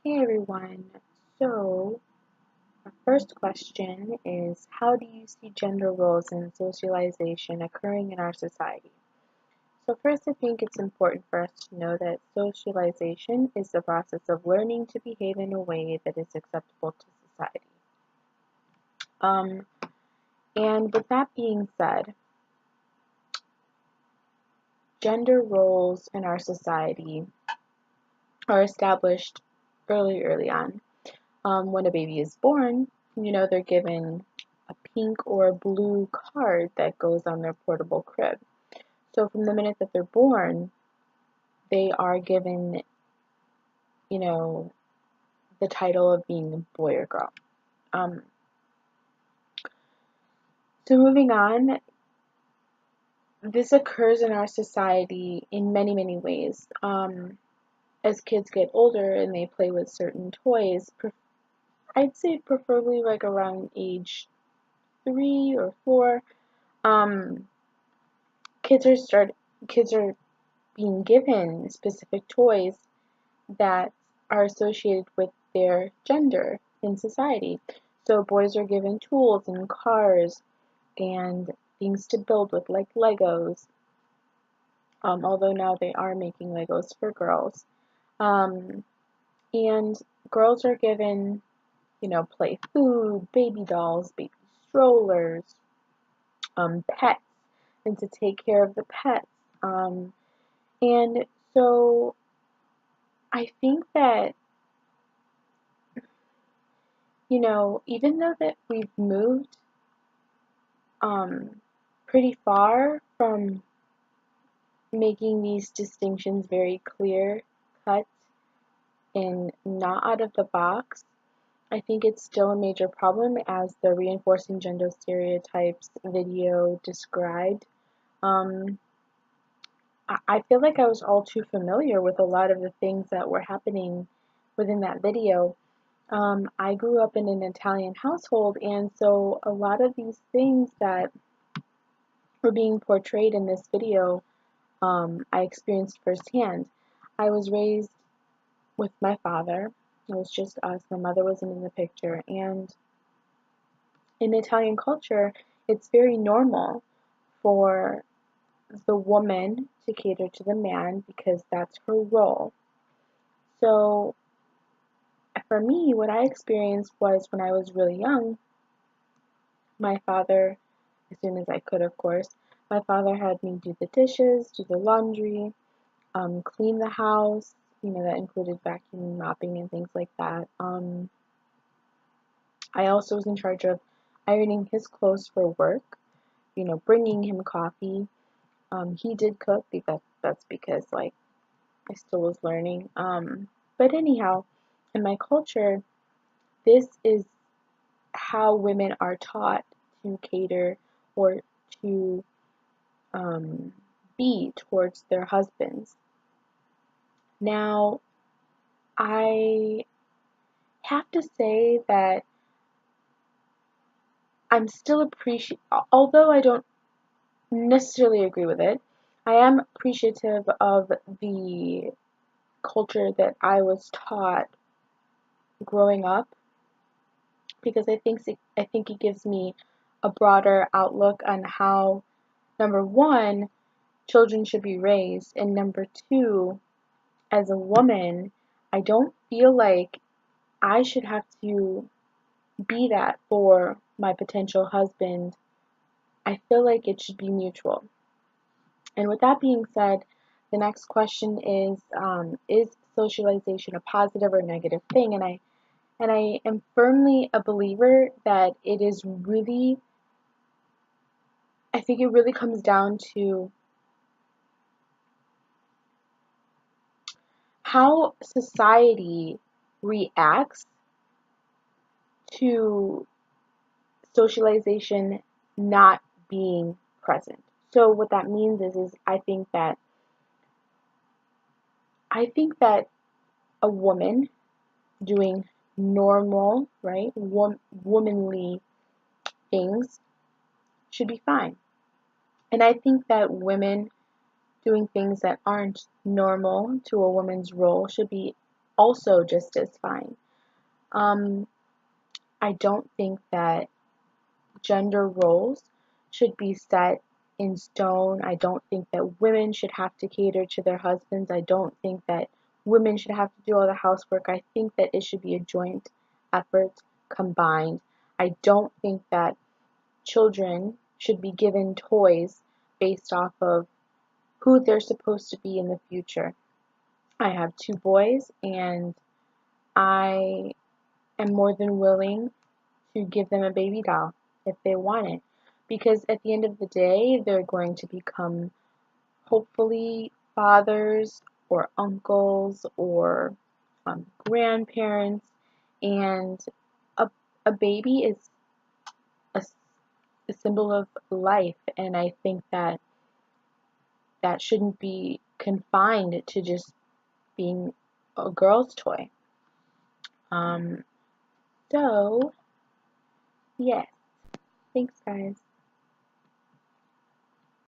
Hey everyone. So, our first question is, how do you see gender roles and socialization occurring in our society? So first, I think it's important for us to know that socialization is the process of learning to behave in a way that is acceptable to society. Um, and with that being said, gender roles in our society are established early on. When a baby is born, they're given a pink or blue card that goes on their portable crib. So from the minute that they're born, they are given, you know, the title of being a boy or girl. Um, so moving on, this occurs in our society in many ways. As kids get older and they play with certain toys, I'd say preferably like around age 3 or 4, um, kids are being given specific toys that are associated with their gender in society. So boys are given tools and cars and things to build with, like Legos. Although now they are making Legos for girls. Um, and girls are given, play food, baby dolls, baby strollers, pets, and to take care of the pets. And so I think that, even though that we've moved pretty far from making these distinctions very clear cut and not out of the box, I think it's still a major problem, as the reinforcing gender stereotypes video described. Um, I feel like I was all too familiar with a lot of the things that were happening within that video. I grew up in an Italian household, and so a lot of these things that were being portrayed in this video, I experienced firsthand. I was raised with my father. It was just us. My mother wasn't in the picture. And in Italian culture, it's very normal for the woman to cater to the man because that's her role. So for me, what I experienced was when I was really young, my father, as soon as I could, of course, my father had me do the dishes, do the laundry, clean the house. That included vacuuming, mopping, and things like that. I also was in charge of ironing his clothes for work, bringing him coffee. He did cook because that's because, like, I still was learning. But anyhow, in my culture, this is how women are taught to cater or to be towards their husbands. Now, I have to say that I'm still although I don't necessarily agree with it, I am appreciative of the culture that I was taught growing up, because I think it gives me a broader outlook on how, number one, children should be raised, and number two, as a woman, I don't feel like I should have to be that for my potential husband. I feel like it should be mutual. And with that being said, the next question is socialization a positive or negative thing? And I am firmly a believer that it is really, I think it really comes down to how society reacts to socialization not being present. So what that means is I think that a woman doing normal, right, womanly things should be fine. And I think that women doing things that aren't normal to a woman's role should be also just as fine. I don't think that gender roles should be set in stone. I don't think that women should have to cater to their husbands. I don't think that women should have to do all the housework. I think that it should be a joint effort, combined. I don't think that children should be given toys based off of who they're supposed to be in the future. I have two boys, and I am more than willing to give them a baby doll if they want it. Because at the end of the day, they're going to become hopefully fathers or uncles or grandparents. And a, a baby is a, a symbol of life. And I think that that shouldn't be confined to just being a girl's toy. Um, so, yes. Thanks, guys.